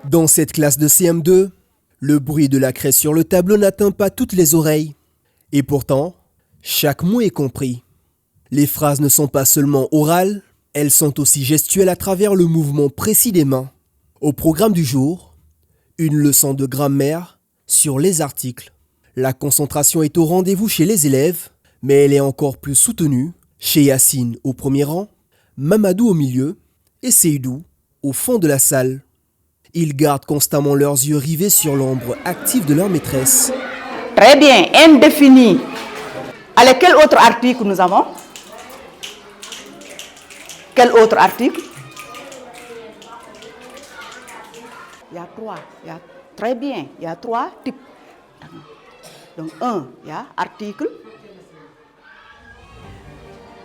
Dans cette classe de CM2, le bruit de la craie sur le tableau n'atteint pas toutes les oreilles. Et pourtant, chaque mot est compris. Les phrases ne sont pas seulement orales, elles sont aussi gestuelles à travers le mouvement précis des mains. Au programme du jour, une leçon de grammaire sur les articles. La concentration est au rendez-vous chez les élèves, mais elle est encore plus soutenue chez Yacine au premier rang, Mamadou au milieu et Seydou au fond de la salle. Ils gardent constamment leurs yeux rivés sur l'ombre active de leur maîtresse. Très bien, indéfini. Allez, quel autre article nous avons? Quel autre article? Il y a trois. Très bien, il y a trois types. Donc, il y a article.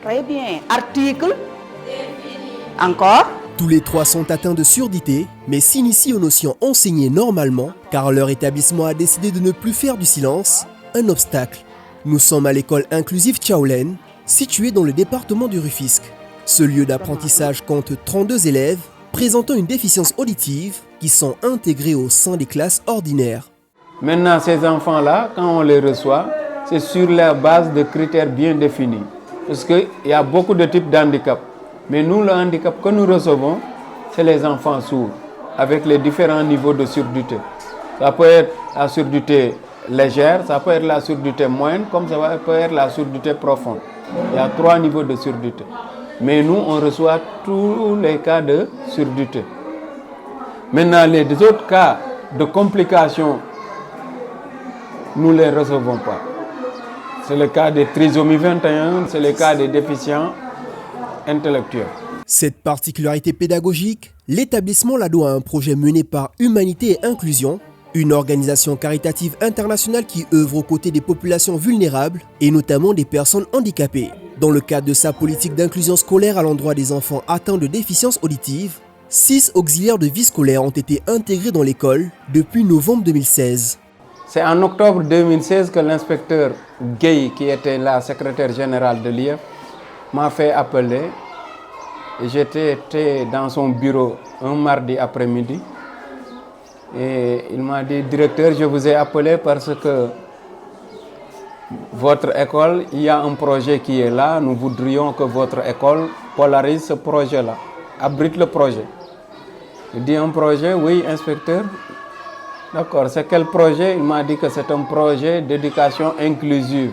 Très bien, article. Encore. Tous les trois sont atteints de surdité, mais s'initient aux notions enseignées normalement, car leur établissement a décidé de ne plus faire du silence un obstacle. Nous sommes à l'école inclusive Tchaoulène, située dans le département du Rufisque. Ce lieu d'apprentissage compte 32 élèves présentant une déficience auditive qui sont intégrés au sein des classes ordinaires. Maintenant, ces enfants-là, quand on les reçoit, c'est sur la base de critères bien définis. Parce qu'il y a beaucoup de types d'handicap. Mais nous, le handicap que nous recevons, c'est les enfants sourds, avec les différents niveaux de surdité. Ça peut être la surdité légère, ça peut être la surdité moyenne, comme ça peut être la surdité profonde. Il y a 3 niveaux de surdité. Mais nous, on reçoit tous les cas de surdité. Maintenant, les autres cas de complications, nous ne les recevons pas. C'est le cas des trisomies 21, c'est le cas des déficients intellectuels. Cette particularité pédagogique, l'établissement la doit à un projet mené par Humanité et Inclusion, une organisation caritative internationale qui œuvre aux côtés des populations vulnérables et notamment des personnes handicapées. Dans le cadre de sa politique d'inclusion scolaire à l'endroit des enfants atteints de déficience auditive, 6 auxiliaires de vie scolaire ont été intégrés dans l'école depuis novembre 2016. C'est en octobre 2016 que l'inspecteur Gueye, qui était la secrétaire générale de l'IEF, m'a fait appeler. J'étais dans son bureau un mardi après-midi et il m'a dit: directeur, je vous ai appelé parce que votre école, il y a un projet qui est là, nous voudrions que votre école polarise ce projet-là, abrite le projet. Il dit: un projet? Oui, inspecteur. D'accord, c'est quel projet? Il m'a dit que c'est un projet d'éducation inclusive.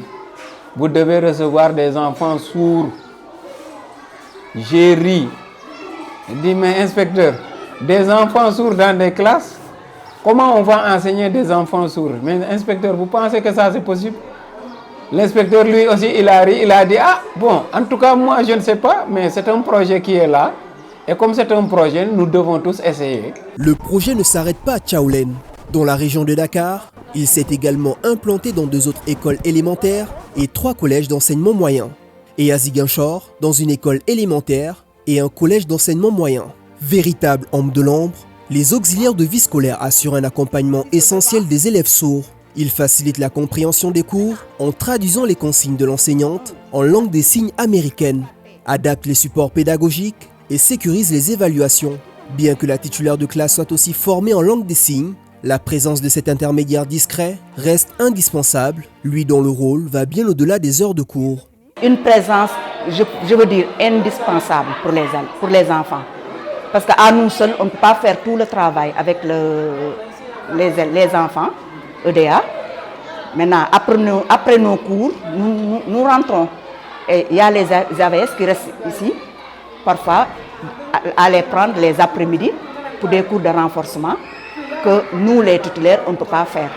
Vous devez recevoir des enfants sourds. J'ai ri. Il dit: mais inspecteur, des enfants sourds dans des classes? Comment on va enseigner des enfants sourds? Mais inspecteur, vous pensez que ça c'est possible? L'inspecteur lui aussi, il a ri, il a dit: ah bon, en tout cas moi je ne sais pas, mais c'est un projet qui est là. Et comme c'est un projet, nous devons tous essayer. Le projet ne s'arrête pas à Tchaoulène. Dans la région de Dakar, il s'est également implanté dans 2 autres écoles élémentaires et 3 collèges d'enseignement moyen. Et à Ziguinchor, dans une école élémentaire et un collège d'enseignement moyen. Véritable homme de l'ombre, les auxiliaires de vie scolaire assurent un accompagnement essentiel des élèves sourds. Ils facilitent la compréhension des cours en traduisant les consignes de l'enseignante en langue des signes américaine, adaptent les supports pédagogiques et sécurisent les évaluations. Bien que la titulaire de classe soit aussi formée en langue des signes, la présence de cet intermédiaire discret reste indispensable, lui dont le rôle va bien au-delà des heures de cours. Une présence, je veux dire, indispensable pour les enfants. Parce qu'à nous seuls, on ne peut pas faire tout le travail avec les enfants, EDA. Maintenant, après nos cours, nous rentrons. Et il y a les AVS qui restent ici, parfois, à les prendre les après-midi pour des cours de renforcement que nous, les titulaires, on ne peut pas faire.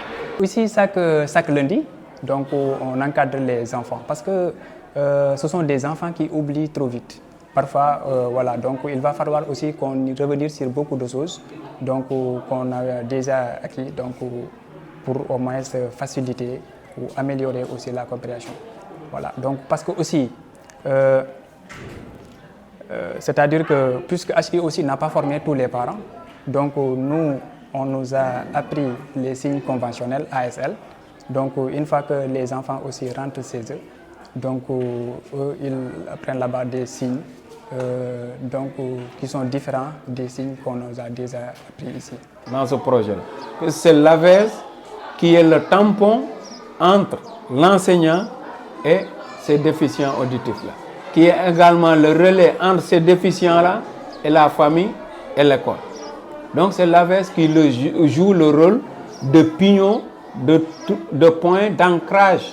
Ici, chaque lundi, donc, on encadre les enfants parce que ce sont des enfants qui oublient trop vite. Parfois, voilà, donc il va falloir aussi qu'on y revenir sur beaucoup de choses donc, qu'on a déjà acquis donc, pour au moins faciliter ou améliorer aussi la compréhension. Voilà, donc parce que aussi, c'est-à-dire que puisque HI aussi n'a pas formé tous les parents, donc nous, on nous a appris les signes conventionnels ASL. Donc une fois que les enfants aussi rentrent chez eux, donc eux, ils apprennent là-bas des signes qui sont différents des signes qu'on nous a déjà appris ici. Dans ce projet-là, c'est l'AVS qui est le tampon entre l'enseignant et ces déficients auditifs-là, qui est également le relais entre ces déficients-là et la famille et l'école. Donc c'est l'AVS qui joue le rôle de pignon, de point d'ancrage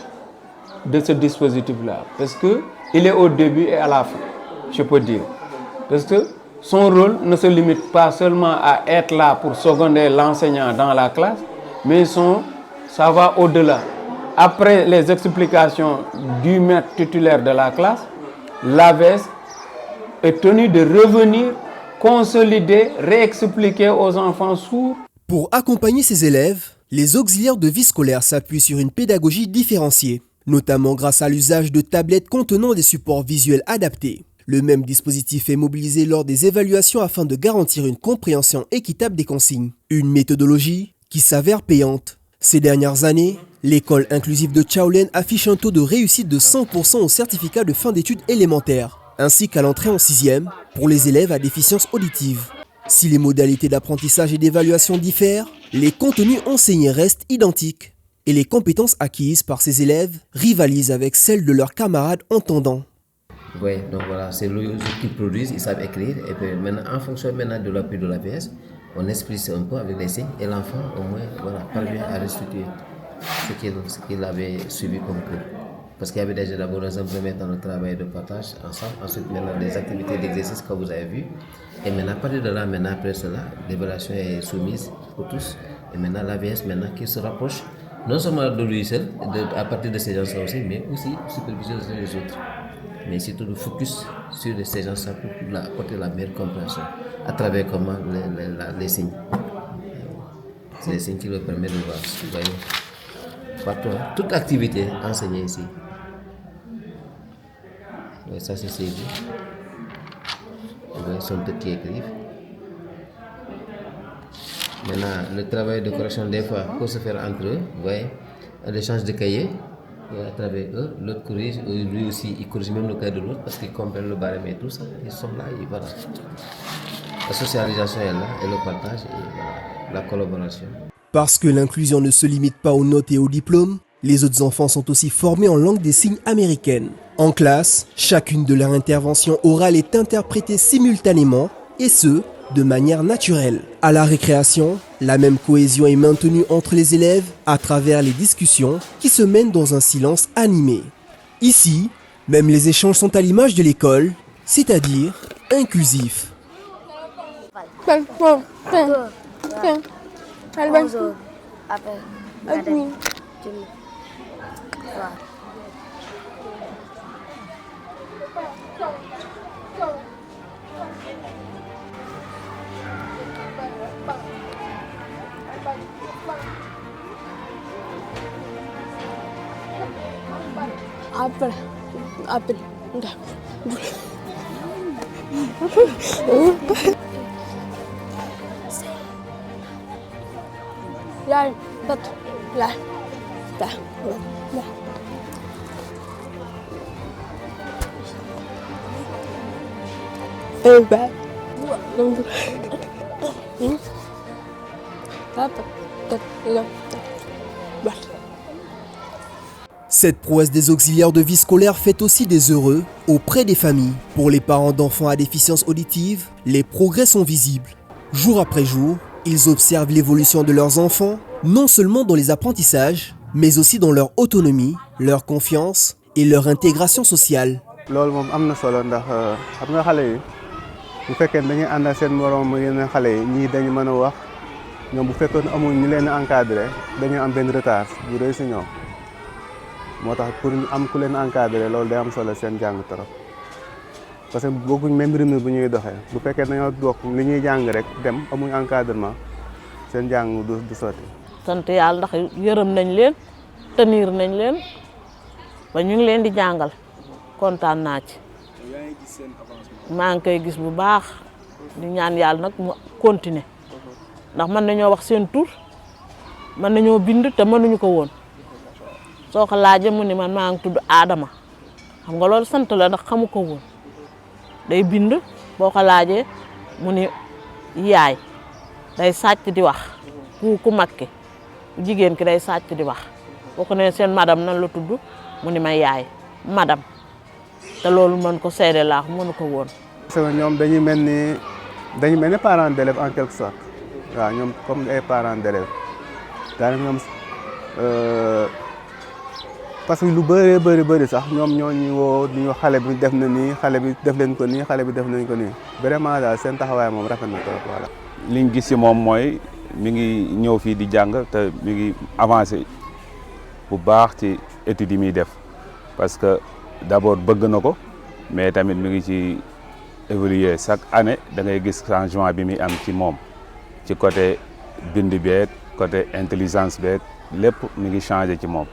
de ce dispositif-là. Parce qu'il est au début et à la fin, je peux dire. Parce que son rôle ne se limite pas seulement à être là pour seconder l'enseignant dans la classe, mais ça va au-delà. Après les explications du maître titulaire de la classe, l'AVS est tenu de revenir, consolider, réexpliquer aux enfants sourds. Pour accompagner ces élèves, les auxiliaires de vie scolaire s'appuient sur une pédagogie différenciée, notamment grâce à l'usage de tablettes contenant des supports visuels adaptés. Le même dispositif est mobilisé lors des évaluations afin de garantir une compréhension équitable des consignes. Une méthodologie qui s'avère payante. Ces dernières années, l'école inclusive de Tchaoulène affiche un taux de réussite de 100% au certificat de fin d'études élémentaires, ainsi qu'à l'entrée en 6e pour les élèves à déficience auditive. Si les modalités d'apprentissage et d'évaluation diffèrent, les contenus enseignés restent identiques et les compétences acquises par ces élèves rivalisent avec celles de leurs camarades entendants. Oui, donc voilà, c'est eux qui produisent, ils savent écrire, et puis maintenant, en fonction de l'appui de l'AVS, on explique un peu avec les signes, et l'enfant, au moins, voilà, parvient à restituer ce qu'il avait suivi comme cours. Parce qu'il y avait déjà d'abord dans un premier temps le travail de partage ensemble, ensuite maintenant des activités d'exercice que vous avez vues, et maintenant, à partir de là, maintenant, après cela, l'évaluation est soumise pour tous, et maintenant l'AVS, maintenant, qui se rapproche, non seulement de lui seul, à partir de ces gens-là aussi, mais aussi superviser les autres. Mais surtout de focus sur ces gens-là pour apporter la meilleure compréhension à travers comment les signes. C'est les signes qui leur permettent de voir. Vous voyez, partout, toute activité enseignée ici. Oui, ça c'est Sylvie. Vous voyez, son tête qui écrivent. Maintenant, le travail de correction des fois peut se faire entre eux. Vous voyez, l'échange de cahiers. Et à travers eux, l'autre corrige, lui aussi, il corrige même le cahier de l'autre parce qu'ils comprennent le barème et tout ça. Ils sont là et voilà. La socialisation est là et le partage et voilà, la collaboration. Parce que l'inclusion ne se limite pas aux notes et aux diplômes, les autres enfants sont aussi formés en langue des signes américaine. En classe, chacune de leurs interventions orales est interprétée simultanément et ce, de manière naturelle. À la récréation, la même cohésion est maintenue entre les élèves à travers les discussions qui se mènent dans un silence animé. Ici, même les échanges sont à l'image de l'école, c'est-à-dire inclusifs. Apple. Lai, bật, lại, đã, đã. Ê bé, không được. Cette prouesse des auxiliaires de vie scolaire fait aussi des heureux auprès des familles. Pour les parents d'enfants à déficience auditive, les progrès sont visibles. Jour après jour, ils observent l'évolution de leurs enfants, non seulement dans les apprentissages, mais aussi dans leur autonomie, leur confiance et leur intégration sociale. loolu moom am na solo ndax xam nga xale yi bu fekkee dañuy ànd ak seen moroom yeneen xale yi ñii dañu mën a wax ñoom bu fekkoon amuñ ñu leen encadré dañuy am benn retard bu rëy si ñoom moo tax pour ñu am ku leen encadré loolu day am solo seen jàng trop parce que bokkuñ même rythme bu ñuy doxee bu fekkee dañoo bokk li ñuy jàng rek dem amuñ encadrement seen jàng du sotti. sant yàlla ndax yërëm nañ leen tenir nañ leen ba ñu ngi leen di jàngal. kontaan naa ci maa ngi koy gis bu baax di ñaan yàlla nag mu continuer ndax mën nañoo wax seen tur mën nañoo bind te mënuñu ko woon soo ko laajee mu ni man maa ngi tudd Adama xam nga loolu sant la ndax xamu ko woon day bind boo ko laajee mu ni yaay day sàcc di wax ku mag ki jigéen ki day sàcc di wax boo ko nee seen madame nan la tudd mu ni ma yaay madame te loolu mën ko seede laax mënu ko woon. parce que ñoom dañuy mel ni parents d'élèves en quelque sorte waaw ñoom comme ay parents d'élèves daanaka ñoom parce que lu bëri sax ñoom ñoo ñu woo di ñu xale bi def na nii xale bi def leen ko nii xale bi def nañ ko nii vraiment daal seen taxawaay moom rafet na trop voilà. liñ gis ci moom mooy mi ngi ñëw fii di jàng te mi ngi avancé bu baax ci études yi muy def parce que d'abord bëgg na ko mais tamit mi ngi ci évoluer chaque année da ngay gis changement bi muy am ci moom ci côté bind beeg côté intelligence beeg lépp mi ngi changé ci moom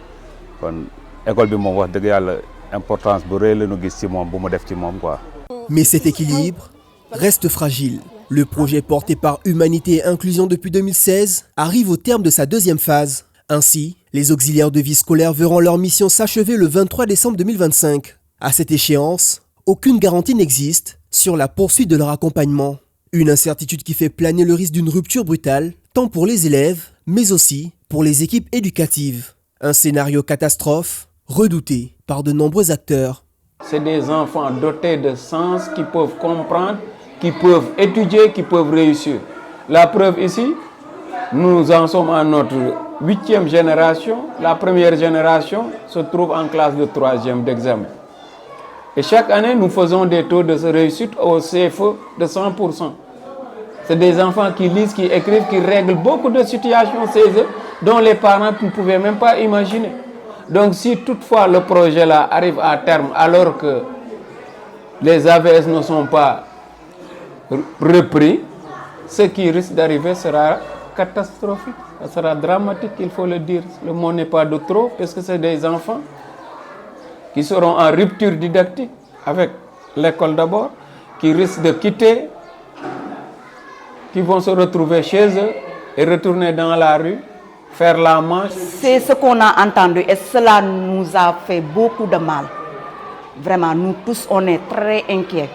kon école bi moom wax dëgg yàlla importance bu rëy la ñu gis ci moom bu mu def ci moom quoi. Mais cet équilibre reste fragile. Le projet porté par Humanité et Inclusion depuis 2016 arrive au terme de sa deuxième phase. Ainsi, les auxiliaires de vie scolaire verront leur mission s'achever le 23 décembre 2025. À cette échéance, aucune garantie n'existe sur la poursuite de leur accompagnement. Une incertitude qui fait planer le risque d'une rupture brutale, tant pour les élèves, mais aussi pour les équipes éducatives. Un scénario catastrophe, redouté par de nombreux acteurs. C'est des enfants dotés de sens qui peuvent comprendre, qui peuvent étudier, qui peuvent réussir. La preuve ici, nous en sommes à notre 8e génération. La première génération se trouve en classe de 3e d'examen. Et chaque année, nous faisons des taux de réussite au CFE de 100%. C'est des enfants qui lisent, qui écrivent, qui règlent beaucoup de situations CESE dont les parents ne pouvaient même pas imaginer. Donc si toutefois le projet-là arrive à terme alors que les AVS ne sont pas repris, ce qui risque d'arriver sera catastrophique, ça sera dramatique, il faut le dire. Le mot n'est pas de trop, parce que c'est des enfants qui seront en rupture didactique avec l'école d'abord, qui risquent de quitter, qui vont se retrouver chez eux et retourner dans la rue, faire la manche. C'est ce qu'on a entendu et cela nous a fait beaucoup de mal. Vraiment, nous tous, on est très inquiets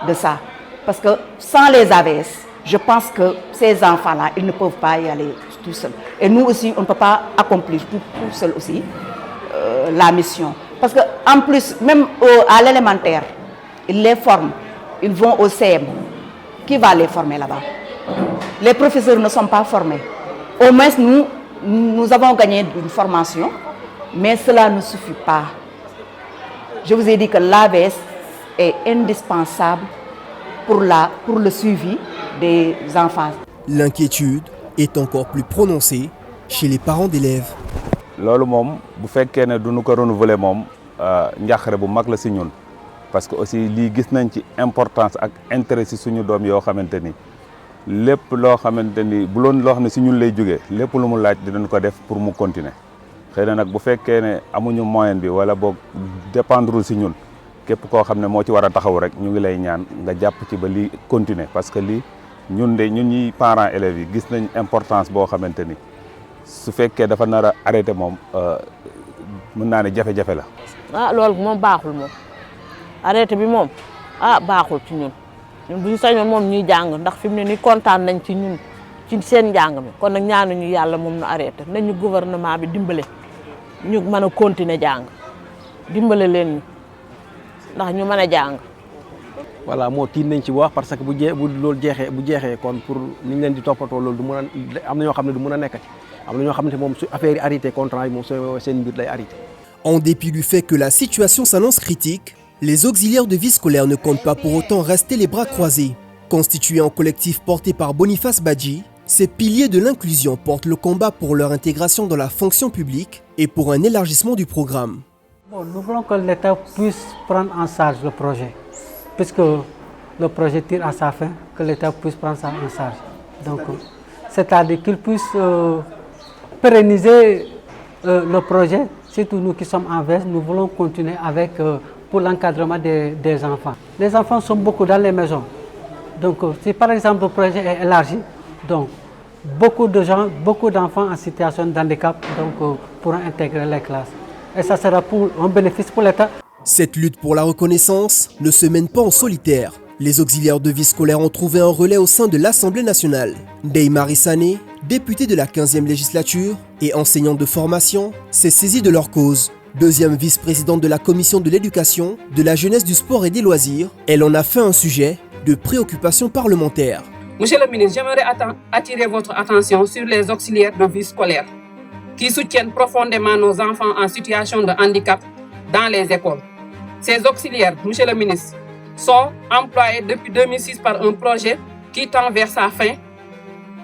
de ça. Parce que sans les AVS, je pense que ces enfants-là, ils ne peuvent pas y aller tout seuls. Et nous aussi, on ne peut pas accomplir tout seul aussi la mission. Parce qu'en plus, même à l'élémentaire, ils les forment. Ils vont au CM. Qui va les former là-bas? Les professeurs ne sont pas formés. Au moins, nous avons gagné une formation, mais cela ne suffit pas. Je vous ai dit que l'AVS est indispensable pour le suivi des enfants. L'inquiétude est encore plus prononcée chez les parents d'élèves. loolu moom bu fekkee ne duñu ko renouveler moom njàqare bu mag la si ñun parce que aussi lii gis nañ ci importance ak intérêt si suñu doom yoo xamante ni lépp loo xamante ni bu loon loo xam ne si ñun lay jógee lépp lu mu laaj dinañ ko def pour mu continuer xëy na nag bu fekkee ne amuñu moyen bi wala boog dépendre si ñun képp koo xam ne moo ci war a taxaw rek ñu ngi lay ñaan nga jàpp ci ba lii continuer parce que lii ñun ñi parents élèves yi gis nañ importance boo xamante ni su fekkee dafa nar a arrêté moom mën naa ne jafe-jafe la. loolu moom baaxul moom arrêté bi moom baaxul ci ñun bu ñu sañoon moom ñuy jàng ndax fi mu ne nii kontaan nañ ci ñun ci seen njàng mi kon nag ñaanuñu yàlla moom nu arrêté nañu gouvernement bi dimbale ñu mën a continuer jàng dimbale leen ñu ndax ñu mën a jàng. voilà moo tiit nañ ci wax parce que bu loolu jeexee kon pour ni ñu leen di toppatoo loolu du mën a am na ñoo xam ne du mën a nekkati am na ñoo xam ne moom su affaire yi arrêté contrat yi moom seen mbir lay arrêté. En dépit du fait que la situation s'annonce critique, les auxiliaires de vie scolaire ne comptent pas pour autant rester les bras croisés. Constitués en collectif porté par Boniface Badji, ces piliers de l'inclusion portent le combat pour leur intégration dans la fonction publique et pour un élargissement du programme. Nous voulons que l'État puisse prendre en charge le projet, puisque le projet tire à sa fin, que l'État puisse prendre ça en charge. Donc, c'est-à-dire qu'il puisse pérenniser le projet. Surtout nous qui sommes en VES, nous voulons continuer avec pour l'encadrement des enfants. Les enfants sont beaucoup dans les maisons. Donc, si par exemple le projet est élargi, donc beaucoup d'enfants en situation de handicap pourront intégrer les classes. Et ça sera pour un bénéfice pour l'État. Cette lutte pour la reconnaissance ne se mène pas en solitaire. Les auxiliaires de vie scolaire ont trouvé un relais au sein de l'Assemblée nationale. Ndeye Marie Sané, députée de la 15e législature et enseignante de formation, s'est saisie de leur cause. Deuxième vice-présidente de la commission de l'éducation, de la jeunesse, du sport et des loisirs, elle en a fait un sujet de préoccupation parlementaire. Monsieur le ministre, j'aimerais attirer votre attention sur les auxiliaires de vie scolaire qui soutiennent profondément nos enfants en situation de handicap dans les écoles. Ces auxiliaires, monsieur le ministre, sont employés depuis 2006 par un projet qui tend vers sa fin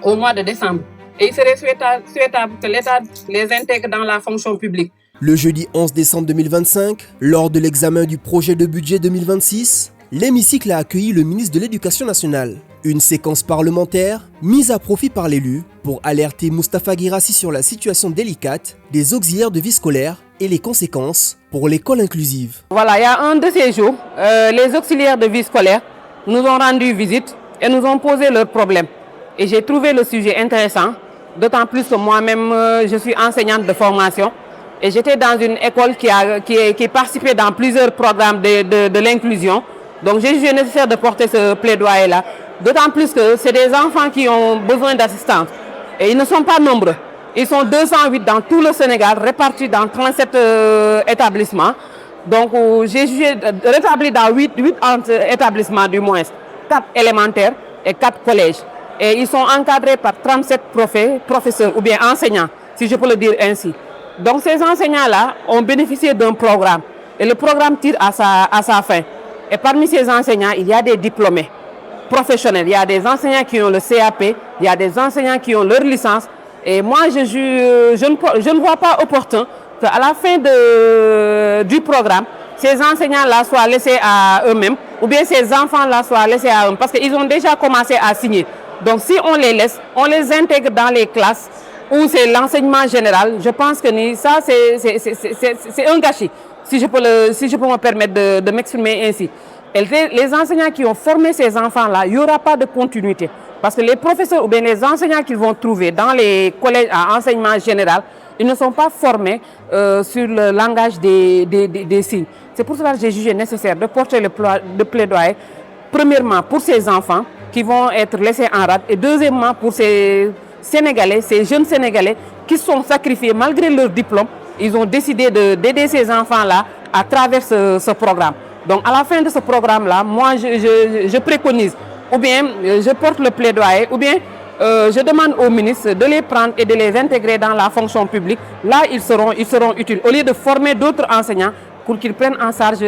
au mois de décembre. Et il serait souhaitable que l'État les intègre dans la fonction publique. Le jeudi 11 décembre 2025, lors de l'examen du projet de budget 2026, l'hémicycle a accueilli le ministre de l'Éducation nationale. Une séquence parlementaire mise à profit par l'élu pour alerter Moustapha Guirassy sur la situation délicate des auxiliaires de vie scolaire et les conséquences pour l'école inclusive. Voilà, il y a un de ces jours, les auxiliaires de vie scolaire nous ont rendu visite et nous ont posé leurs problèmes. Et j'ai trouvé le sujet intéressant, d'autant plus que moi-même, je suis enseignante de formation et j'étais dans une école qui participait dans plusieurs programmes de l'inclusion. Donc j'ai jugé nécessaire de porter ce plaidoyer-là, d'autant plus que c'est des enfants qui ont besoin d'assistance. Et ils ne sont pas nombreux. Ils sont 208 dans tout le Sénégal, répartis dans 37 établissements. Donc j'ai jugé rétabli dans 8 établissements du moins, 4 élémentaires et 4 collèges. Et ils sont encadrés par 37 professeurs ou bien enseignants, si je peux le dire ainsi. Donc ces enseignants-là ont bénéficié d'un programme. Et le programme tire à sa fin. Et parmi ces enseignants, il y a des diplômés professionnels. Il y a des enseignants qui ont le CAP, il y a des enseignants qui ont leur licence. Et moi, je ne vois pas opportun qu'à la fin du programme, ces enseignants-là soient laissés à eux-mêmes, ou bien ces enfants-là soient laissés à eux-mêmes, parce qu'ils ont déjà commencé à signer. Donc si on les laisse, on les intègre dans les classes où c'est l'enseignement général, je pense que ça, c'est un gâchis. Si je peux me permettre de m'exprimer ainsi. Et les enseignants qui ont formé ces enfants-là, il n'y aura pas de continuité. Parce que les professeurs ou bien les enseignants qu'ils vont trouver dans les collèges à enseignement général, ils ne sont pas formés sur le langage des signes. C'est pour cela que j'ai jugé nécessaire de porter le plaidoyer, premièrement pour ces enfants qui vont être laissés en rade, et deuxièmement pour ces Sénégalais, ces jeunes Sénégalais qui sont sacrifiés malgré leur diplôme. Ils ont décidé d'aider ces enfants-là à travers ce programme. Donc à la fin de ce programme-là, moi je préconise, ou bien je porte le plaidoyer, ou bien je demande au ministre de les prendre et de les intégrer dans la fonction publique. Là, ils seront utiles, au lieu de former d'autres enseignants pour qu'ils prennent en charge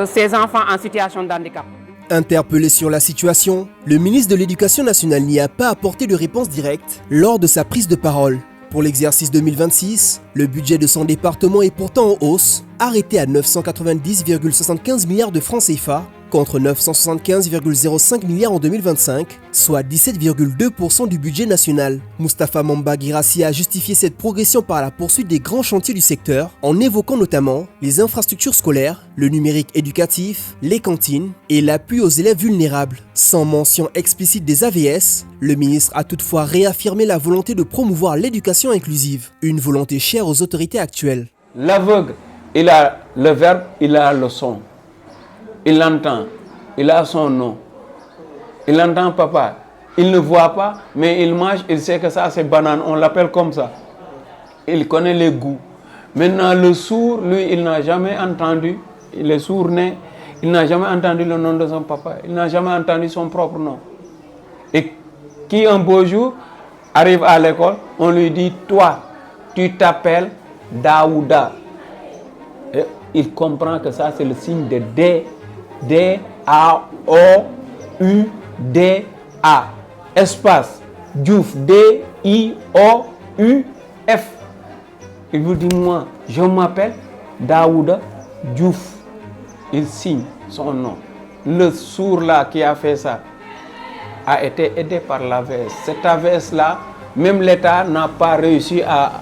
ces enfants en situation de handicap. Interpellé sur la situation, le ministre de l'Éducation nationale n'y a pas apporté de réponse directe lors de sa prise de parole. Pour l'exercice 2026, le budget de son département est pourtant en hausse, arrêté à 990,75 milliards de francs CFA contre 975,05 milliards en 2025, soit 17,2% du budget national. Moustapha Mamba Guirassy a justifié cette progression par la poursuite des grands chantiers du secteur, en évoquant notamment les infrastructures scolaires, le numérique éducatif, les cantines et l'appui aux élèves vulnérables. Sans mention explicite des AVS, le ministre a toutefois réaffirmé la volonté de promouvoir l'éducation inclusive, une volonté chère aux autorités actuelles. L'aveugle, il a le verbe, il a le son. Il l'entend, il a son nom. Il entend papa. Il ne voit pas, mais il mange, il sait que ça c'est banane, on l'appelle comme ça. Il connaît les goûts. Maintenant le sourd, lui, il n'a jamais entendu, il est sourd-né, il n'a jamais entendu le nom de son papa, il n'a jamais entendu son propre nom. Et qui un beau jour arrive à l'école, on lui dit, toi, tu t'appelles Daouda. Et il comprend que ça c'est le signe de D. D-A-O-U-D-A. Espace. Diouf. D-I-O-U-F. Il vous dit, moi, je m'appelle Daouda Diouf. Il signe son nom. Le sourd-là qui a fait ça a été aidé par l'AVS. Cet AVS-là, même l'État n'a pas réussi à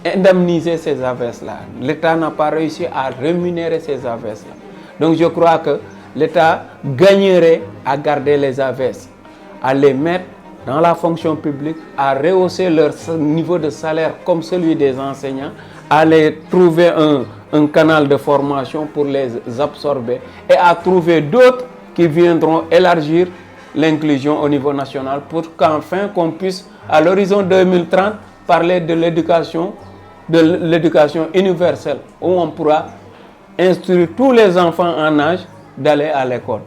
indemniser ces AVS-là. L'État n'a pas réussi à rémunérer ces AVS-là. Donc je crois que l'État gagnerait à garder les AVS, à les mettre dans la fonction publique, à rehausser leur niveau de salaire comme celui des enseignants, à les trouver un canal de formation pour les absorber et à trouver d'autres qui viendront élargir l'inclusion au niveau national pour qu'enfin qu'on puisse, à l'horizon 2030, parler de l'éducation universelle, où on pourra instruire tous les enfants en âge d'aller à l'école,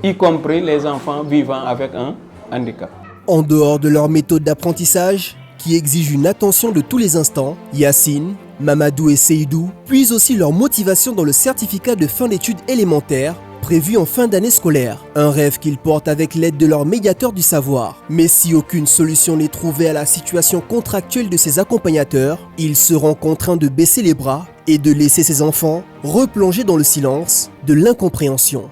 y compris les enfants vivant avec un handicap. En dehors de leur méthode d'apprentissage, qui exige une attention de tous les instants, Yacine, Mamadou et Seydou puisent aussi leur motivation dans le certificat de fin d'études élémentaires prévu en fin d'année scolaire. Un rêve qu'ils portent avec l'aide de leur médiateur du savoir. Mais si aucune solution n'est trouvée à la situation contractuelle de ces accompagnateurs, ils seront contraints de baisser les bras et de laisser ces enfants replonger dans le silence de l'incompréhension.